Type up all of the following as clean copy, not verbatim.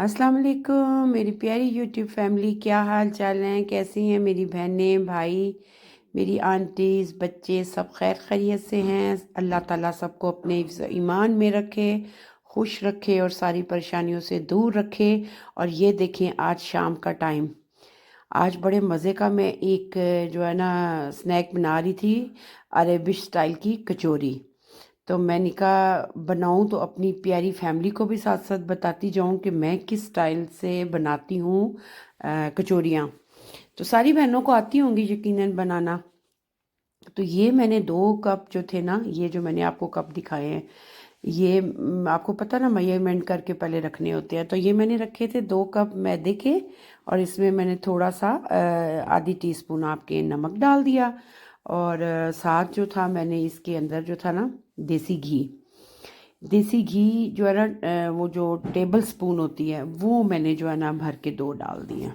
अस्सलाम वालेकुम मेरी प्यारी यूट्यूब फैमिली, क्या हाल चाल हैं? कैसी हैं मेरी बहनें, भाई, मेरी आंटीज़, बच्चे? सब खैर खैरियत से हैं? अल्लाह ताला सबको अपने ईमान में रखे, खुश रखे और सारी परेशानियों से दूर रखे। और ये देखें, आज शाम का टाइम, आज बड़े मज़े का मैं एक जो है ना स्नैक बना रही थी, अरेबिश स्टाइल की कचौरी। तो मैंने कहा बनाऊं तो अपनी प्यारी फैमिली को भी साथ साथ बताती जाऊं कि मैं किस स्टाइल से बनाती हूँ कचौरियाँ। तो सारी बहनों को आती होंगी यकीनन बनाना। तो ये मैंने 2 कप जो थे ना, ये जो मैंने आपको कप दिखाए हैं, ये आपको पता ना मेजरमेंट करके पहले रखने होते हैं। तो ये मैंने रखे थे 2 कप मैदे के, और इसमें मैंने थोड़ा सा आधी टीस्पून आपके नमक डाल दिया। और साथ जो था मैंने इसके अंदर जो था ना देसी घी, देसी घी जो है ना वो जो टेबल स्पून होती है वो मैंने जो है ना भर के 2 डाल दिए।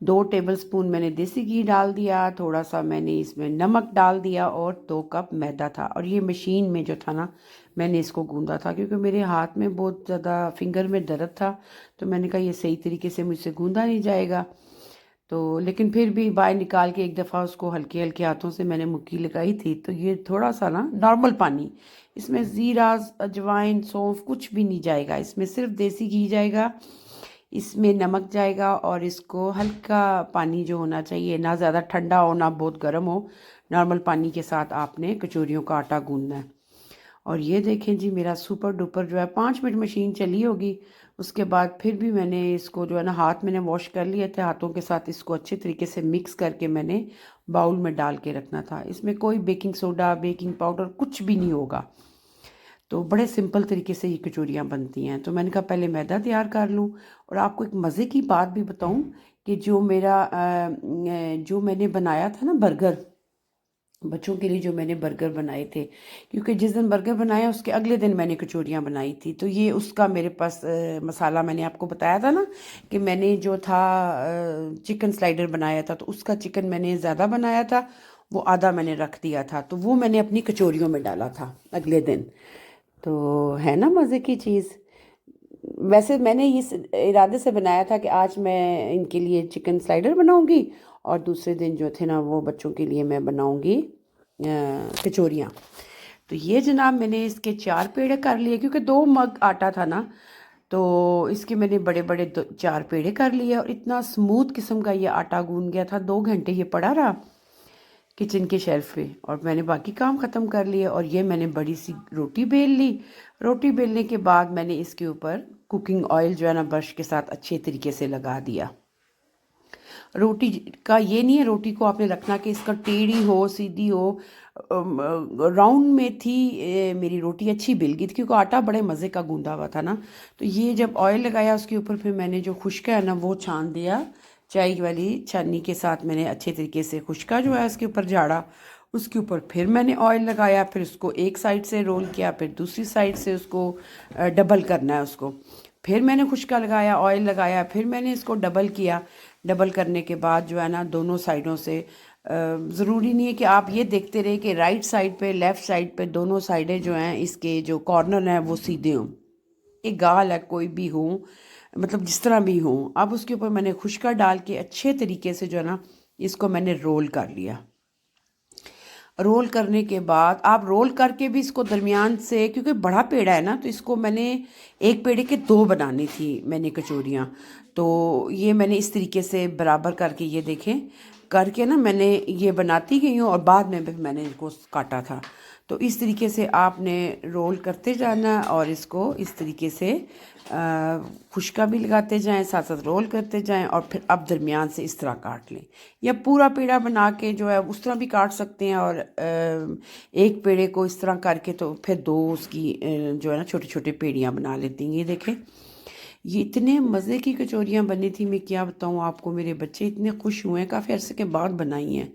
2 टेबल स्पून मैंने देसी घी डाल दिया, थोड़ा सा मैंने इसमें नमक डाल दिया, और 2 कप मैदा था। और ये मशीन में जो था ना मैंने इसको गूंदा था, क्योंकि मेरे हाथ में बहुत ज़्यादा फिंगर में दर्द था। तो मैंने कहा ये सही तरीके से मुझसे गूंदा नहीं जाएगा। तो लेकिन फिर भी बाहर निकाल के एक दफ़ा उसको हल्के हल्के हाथों से मैंने मुक्की लगाई थी। तो ये थोड़ा सा ना नॉर्मल पानी, इसमें ज़ीरा, अजवाइन, सौंफ कुछ भी नहीं जाएगा, इसमें सिर्फ देसी घी जाएगा, इसमें नमक जाएगा। और इसको हल्का पानी जो होना चाहिए, ना ज़्यादा ठंडा हो ना बहुत गर्म हो, नॉर्मल पानी के साथ आपने कचौरियों का आटा गूंदना है। और ये देखें जी, मेरा सुपर डुपर जो है 5 मिनट मशीन चली होगी। उसके बाद फिर भी मैंने इसको जो है ना हाथ मैंने वॉश कर लिए थे, हाथों के साथ इसको अच्छे तरीके से मिक्स करके मैंने बाउल में डाल के रखना था। इसमें कोई बेकिंग सोडा, बेकिंग पाउडर कुछ भी नहीं होगा। तो बड़े सिंपल तरीके से ये कचौरियाँ बनती हैं। तो मैंने कहा पहले मैदा तैयार कर लूँ। और आपको एक मज़े की बात भी बताऊँ कि जो मैंने बनाया था ना बर्गर, बच्चों के लिए जो मैंने बर्गर बनाए थे, क्योंकि जिस दिन बर्गर बनाया उसके अगले दिन मैंने कचौरियाँ बनाई थी। तो ये उसका मेरे पास मसाला मैंने आपको बताया था ना कि मैंने जो था चिकन स्लाइडर बनाया था, तो उसका चिकन मैंने ज़्यादा बनाया था, वो आधा मैंने रख दिया था, तो वो मैंने अपनी कचौरियों में डाला था अगले दिन। तो है ना मज़े की चीज़। वैसे मैंने इस इरादे से बनाया था कि आज मैं इनके लिए चिकन स्लाइडर बनाऊंगी, और दूसरे दिन जो थे ना वो बच्चों के लिए मैं बनाऊंगी कचौरियाँ। तो ये जनाब मैंने इसके 4 पेड़े कर लिए, क्योंकि 2 मग आटा था ना, तो इसके मैंने बड़े बड़े 4 पेड़े कर लिए। और इतना स्मूथ किस्म का ये आटा गूंद गया था, 2 घंटे ये पड़ा रहा किचन के शेल्फ पे, और मैंने बाकी काम ख़त्म कर लिए। और ये मैंने बड़ी सी रोटी बेल ली। रोटी बेलने के बाद मैंने इसके ऊपर कुकिंग ऑयल जो है ना ब्रश के साथ अच्छे तरीके से लगा दिया। रोटी का ये नहीं है, रोटी को आपने रखना कि इसका टेढ़ी हो सीधी हो, राउंड में थी। मेरी रोटी अच्छी बिल गई थी, क्योंकि आटा बड़े मज़े का गूंदा हुआ था ना। तो ये जब ऑयल लगाया उसके ऊपर, फिर मैंने जो खुश्का है ना वो छान दिया, चाय वाली छन्नी के साथ मैंने अच्छे तरीके से खुश्का जो है उसके ऊपर झाड़ा। उसके ऊपर फिर मैंने ऑयल लगाया, फिर उसको एक साइड से रोल किया, फिर दूसरी साइड से उसको डबल करना है उसको। फिर मैंने खुश्का लगाया, ऑयल लगाया, फिर मैंने इसको डबल किया। डबल करने के बाद जो है ना दोनों साइडों से, ज़रूरी नहीं है कि आप ये देखते रहे कि राइट साइड पे, लेफ़्ट साइड पे, दोनों साइडें जो हैं इसके जो कॉर्नर हैं वो सीधे हों। एक गाल है कोई भी हो, मतलब जिस तरह भी हो। अब उसके ऊपर मैंने खुश्का डाल के अच्छे तरीके से जो है ना इसको मैंने रोल कर लिया। रोल करने के बाद आप रोल करके भी इसको दरमियान से, क्योंकि बड़ा पेड़ा है ना, तो इसको मैंने एक पेड़े के 2 बनानी थी मैंने कचौरियाँ। तो ये मैंने इस तरीके से बराबर करके, ये देखें करके ना मैंने ये बनाती गई हूँ, और बाद में भी मैंने इनको काटा था। तो इस तरीके से आपने रोल करते जाना, और इसको इस तरीके से खुश्का भी लगाते जाएं, साथ साथ रोल करते जाएं, और फिर अब दरमियान से इस तरह काट लें, या पूरा पेड़ा बना के जो है उस तरह भी काट सकते हैं। और एक पेड़े को इस तरह करके तो फिर 2 उसकी जो है ना छोटे छोटे पेड़ियाँ बना लेती हैं। ये देखें, ये इतने मज़े की कचौरियाँ बनी थी, मैं क्या बताऊँ आपको। मेरे बच्चे इतने खुश हुए हैं, काफ़ी अरसे के बाद बनाई हैं।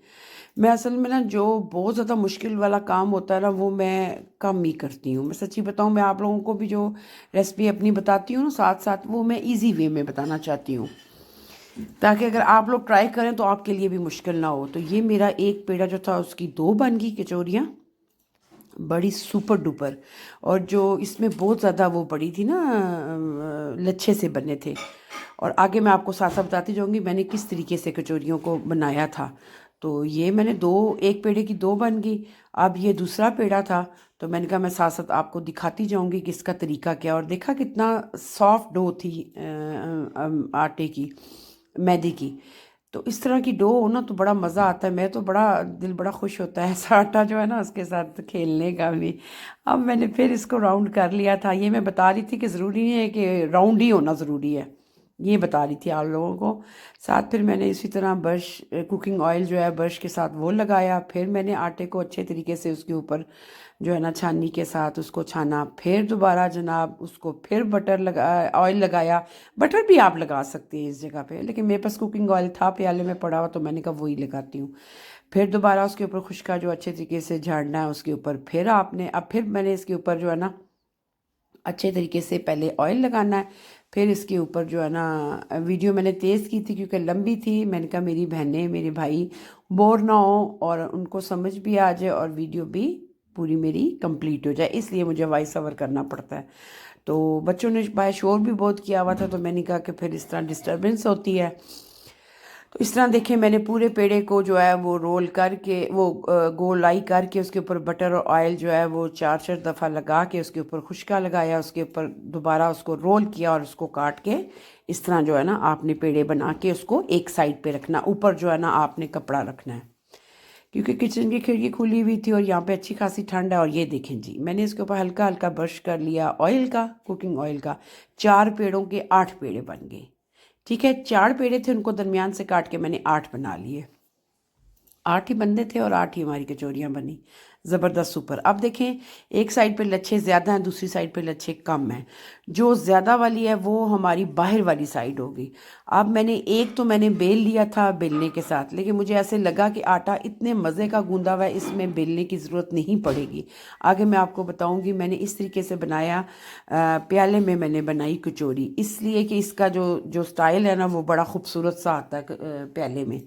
मैं असल में ना जो बहुत ज़्यादा मुश्किल वाला काम होता है ना वो मैं कम ही करती हूँ। मैं सच्ची बताऊँ, मैं आप लोगों को भी जो रेसिपी अपनी बताती हूँ ना साथ साथ, वो मैं इजी वे में बताना चाहती हूँ, ताकि अगर आप लोग ट्राई करें तो आपके लिए भी मुश्किल ना हो। तो ये मेरा एक पेड़ा जो था उसकी 2 बन गई कचौरियाँ। बड़ी सुपर डुपर। और जो इसमें बहुत ज़्यादा वो पड़ी थी ना, लच्छे से बने थे। और आगे मैं आपको साथ साथ बताती जाऊँगी मैंने किस तरीके से कचौरियों को बनाया था। तो ये मैंने दो, एक पेड़े की दो बन गई। अब ये दूसरा पेड़ा था, तो मैंने कहा मैं साथ साथ आपको दिखाती जाऊँगी कि इसका तरीका क्या। और देखा कितना सॉफ्ट डो थी आटे की, मैदे की। तो इस तरह की डो हो ना तो बड़ा मज़ा आता है। मैं तो बड़ा दिल बड़ा खुश होता है ऐसा आटा जो है ना उसके साथ खेलने का भी। अब मैंने फिर इसको राउंड कर लिया था। ये मैं बता रही थी कि ज़रूरी नहीं है कि राउंड ही होना ज़रूरी है, ये बता रही थी आप लोगों को। साथ फिर मैंने इसी तरह ब्रश, कुकिंग ऑयल जो है ब्रश के साथ वो लगाया। फिर मैंने आटे को अच्छे तरीके से उसके ऊपर जो है ना छाननी के साथ उसको छाना। फिर दोबारा जनाब उसको फिर बटर लगा, ऑयल लगाया। बटर भी आप लगा सकते हैं इस जगह पे, लेकिन मेरे पास कुकिंग ऑयल था प्याले में पड़ा हुआ, तो मैंने कहा वही लगाती हूँ। फिर दोबारा उसके ऊपर खुश्का जो अच्छे तरीके से झाड़ना है उसके ऊपर। फिर आपने अब फिर मैंने इसके ऊपर जो है ना अच्छे तरीके से पहले ऑयल लगाना है। फिर इसके ऊपर जो है ना, वीडियो मैंने तेज़ की थी क्योंकि लंबी थी। मैंने कहा मेरी बहनें मेरे भाई बोर ना हो और उनको समझ भी आ जाए और वीडियो भी पूरी मेरी कंप्लीट हो जाए, इसलिए मुझे वॉइस ओवर करना पड़ता है। तो बच्चों ने बाय शोर भी बहुत किया हुआ था, तो मैंने कहा कि फिर इस तरह डिस्टर्बेंस होती है। तो इस तरह देखें मैंने पूरे पेड़े को जो है वो रोल करके वो गोलाई करके उसके ऊपर बटर और ऑयल जो है वो चार चार दफ़ा लगा के उसके ऊपर खुश्का लगाया। उसके ऊपर दोबारा उसको रोल किया और उसको काट के इस तरह जो है ना आपने पेड़े बना के उसको एक साइड पे रखना। ऊपर जो है ना आपने कपड़ा रखना है, क्योंकि किचन की खिड़की खुली हुई थी और यहाँ पे अच्छी खासी ठंड है। और ये देखें जी, मैंने इसके ऊपर हल्का हल्का ब्रश कर लिया ऑयल का, कुकिंग ऑयल का। 4 पेड़ों के 8 पेड़े बन गए। ठीक है, 4 पेड़े थे, उनको दरमियान से काट के मैंने 8 बना लिए। 8 ही बंदे थे और 8 ही हमारी कचौरियाँ बनी। ज़बरदस्त सुपर। अब देखें एक साइड पे लच्छे ज़्यादा हैं, दूसरी साइड पे लच्छे कम हैं। जो ज़्यादा वाली है वो हमारी बाहर वाली साइड होगी। अब मैंने एक तो मैंने बेल लिया था बेलने के साथ, लेकिन मुझे ऐसे लगा कि आटा इतने मज़े का गूंदा हुआ है इसमें बेलने की ज़रूरत नहीं पड़ेगी। आगे मैं आपको बताऊंगी। मैंने इस तरीके से बनाया, प्याले में मैंने बनाई कचौरी, इसलिए कि इसका जो जो स्टाइल है ना वो बड़ा खूबसूरत सा आता है प्याले में।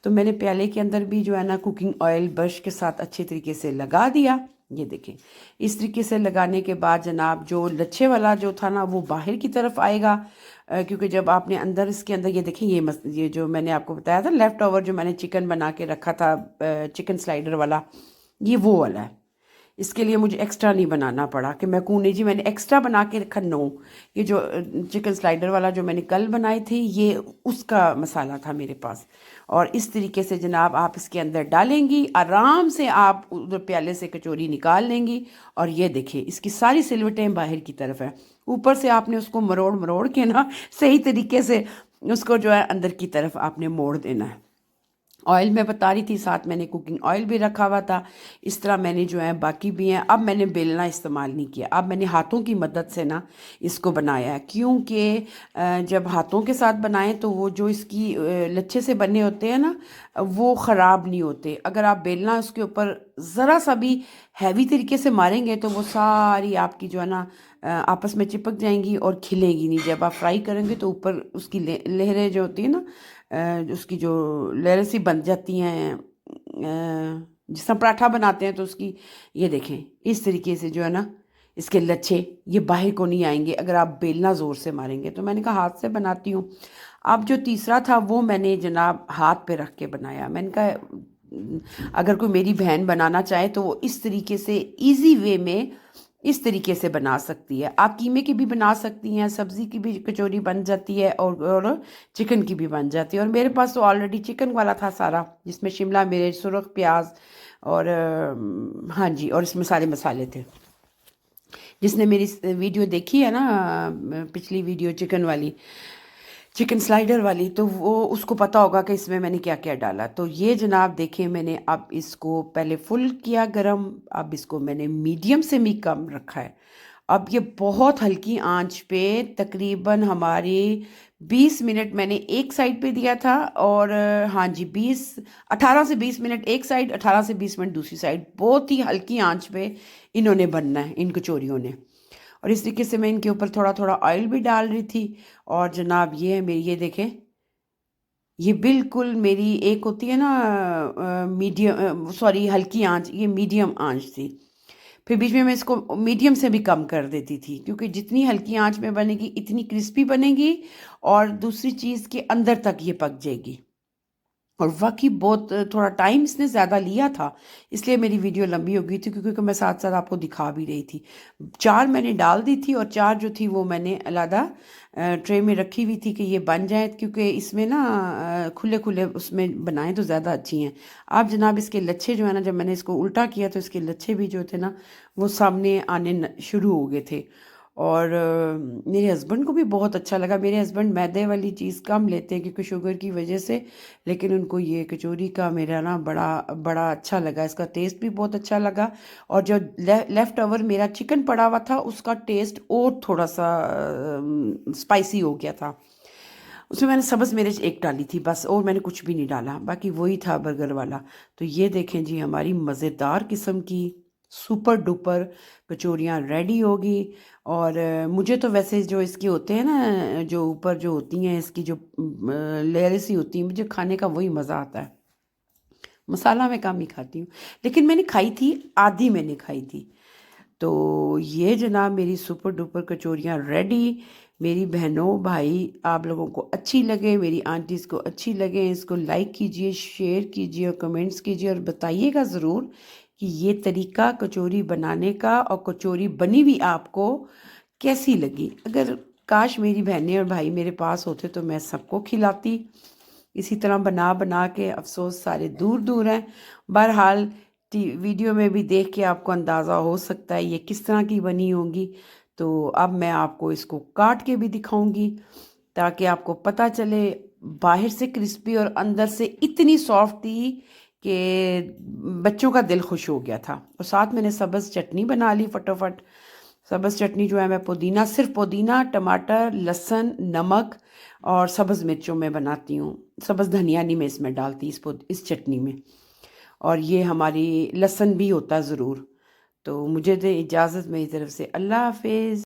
तो मैंने प्याले के अंदर भी जो है ना कुकिंग ऑयल ब्रश के साथ अच्छे तरीके से लगा दिया। ये देखें, इस तरीके से लगाने के बाद जनाब जो लच्छे वाला जो था ना वो बाहर की तरफ आएगा, क्योंकि जब आपने अंदर इसके अंदर ये देखें ये जो मैंने आपको बताया था लेफ़्ट ओवर जो मैंने चिकन बना के रखा था, चिकन स्लाइडर वाला, ये वो वाला है। इसके लिए मुझे एक्स्ट्रा नहीं बनाना पड़ा कि मैं कूने जी मैंने एक्स्ट्रा बना के रखा, नो। ये जो चिकन स्लाइडर वाला जो मैंने कल बनाए थे ये उसका मसाला था मेरे पास। और इस तरीके से जनाब आप इसके अंदर डालेंगी, आराम से आप उधर प्याले से कचौरी निकाल लेंगी। और ये देखिए इसकी सारी सिलवटें बाहर की तरफ है। ऊपर से आपने उसको मरोड़ मरोड़ के ना सही तरीके से उसको जो है अंदर की तरफ आपने मोड़ देना है। ऑयल मैं बता रही थी, साथ मैंने कुकिंग ऑयल भी रखा हुआ था। इस तरह मैंने जो है बाकी भी हैं। अब मैंने बेलना इस्तेमाल नहीं किया, अब मैंने हाथों की मदद से ना इसको बनाया है, क्योंकि जब हाथों के साथ बनाएं तो वो जो इसकी लच्छे से बने होते हैं ना वो ख़राब नहीं होते। अगर आप बेलना उसके ऊपर ज़रा सा भी हैवी तरीके से मारेंगे तो वो सारी आपकी जो है ना आपस में चिपक जाएंगी और खिलेंगी नहीं। जब आप फ्राई करेंगे तो ऊपर उसकी लहरें जो होती है ना, उसकी जो लेयर सी बन जाती हैं, जिस तरह पराठा बनाते हैं तो उसकी, ये देखें इस तरीके से जो है ना इसके लच्छे ये बाहर को नहीं आएंगे अगर आप बेलना ज़ोर से मारेंगे। तो मैंने कहा हाथ से बनाती हूँ। अब जो तीसरा था वो मैंने जनाब हाथ पे रख के बनाया। मैंने कहा अगर कोई मेरी बहन बनाना चाहे तो वो इस तरीके से इजी वे में इस तरीके से बना सकती है। आप कीमे की भी बना सकती हैं, सब्ज़ी की भी कचौरी बन जाती है और चिकन की भी बन जाती है। और मेरे पास तो ऑलरेडी चिकन वाला था सारा, जिसमें शिमला मिर्च, सुरख प्याज और हाँ जी, और इसमें सारे मसाले थे। जिसने मेरी वीडियो देखी है ना, पिछली वीडियो चिकन वाली, चिकन स्लाइडर वाली, तो वो उसको पता होगा कि इसमें मैंने क्या क्या डाला। तो ये जनाब देखिए मैंने अब इसको पहले फुल किया गरम, अब इसको मैंने मीडियम से भी कम रखा है। अब ये बहुत हल्की आंच पे तकरीबन हमारी 20 मिनट मैंने एक साइड पे दिया था। और हाँ जी 18 से 20 मिनट एक साइड, 18 से 20 मिनट दूसरी साइड, बहुत ही हल्की आंच पे इन्होंने बनना है इन कचौरियों ने। और इस तरीके से मैं इनके ऊपर थोड़ा थोड़ा ऑयल भी डाल रही थी। और जनाब ये है मेरी, ये देखें ये बिल्कुल मेरी एक होती है ना मीडियम, सॉरी हल्की आंच, ये मीडियम आंच थी। फिर बीच में मैं इसको मीडियम से भी कम कर देती थी, क्योंकि जितनी हल्की आंच में बनेगी इतनी क्रिस्पी बनेगी और दूसरी चीज़ के अंदर तक ये पक जाएगी। और वाकई बहुत थोड़ा टाइम इसने ज़्यादा लिया था, इसलिए मेरी वीडियो लंबी हो गई थी, क्योंकि मैं साथ साथ आपको दिखा भी रही थी। 4 मैंने डाल दी थी और 4 जो थी वो मैंने अलहदा ट्रे में रखी हुई थी कि ये बन जाए, क्योंकि इसमें ना खुले खुले उसमें बनाएं तो ज़्यादा अच्छी हैं। आप जनाब इसके लच्छे जो है ना, जब मैंने इसको उल्टा किया तो इसके लच्छे भी जो थे ना वो सामने आने शुरू हो गए थे। और मेरे हस्बैंड को भी बहुत अच्छा लगा। मेरे हस्बैंड मैदे वाली चीज़ कम लेते हैं क्योंकि शुगर की वजह से, लेकिन उनको ये कचौरी का मेरा ना बड़ा बड़ा अच्छा लगा, इसका टेस्ट भी बहुत अच्छा लगा। और जो लेफ़्ट ओवर मेरा चिकन पड़ा हुआ था उसका टेस्ट और थोड़ा सा स्पाइसी हो गया था। उसमें मैंने सब्ज़ मिर्च एक डाली थी बस, और मैंने कुछ भी नहीं डाला, बाकी वही था बर्गर वाला। तो ये देखें जी, हमारी मज़ेदार किस्म की सुपर डुपर कचौरियाँ रेडी होगी। और मुझे तो वैसे जो इसके होते हैं ना, जो ऊपर जो होती हैं इसकी जो लेयर सी होती है, मुझे खाने का वही मज़ा आता है। मसाला मैं कम ही खाती हूँ, लेकिन मैंने खाई थी, आधी मैंने खाई थी। तो ये जनाब मेरी सुपर डुपर कचौरियाँ रेडी। मेरी बहनों भाई, आप लोगों को अच्छी लगे, मेरी आंटीज़ को अच्छी लगे, इसको लाइक कीजिए, शेयर कीजिए और कमेंट्स कीजिए और बताइएगा ज़रूर कि ये तरीका कचौरी बनाने का और कचौरी बनी भी आपको कैसी लगी। अगर काश मेरी बहनें और भाई मेरे पास होते तो मैं सबको खिलाती इसी तरह बना बना के। अफसोस सारे दूर दूर हैं। बहरहाल वीडियो में भी देख के आपको अंदाज़ा हो सकता है ये किस तरह की बनी होंगी। तो अब मैं आपको इसको काट के भी दिखाऊंगी ताकि आपको पता चले। बाहर से क्रिस्पी और अंदर से इतनी सॉफ्ट थी कि बच्चों का दिल खुश हो गया था। और साथ मैंने सब्ज़ चटनी बना ली फटाफट। सब्ज़ चटनी जो है मैं पुदीना, सिर्फ पुदीना, टमाटर, लहसुन, नमक और सब्ज़ मिर्चों में बनाती हूँ। सब्ज़ धनिया नहीं मैं इसमें डालती इस चटनी में। और ये हमारी लहसुन भी होता ज़रूर। तो मुझे दे इजाज़त, मेरी तरफ से अल्लाह हाफिज़।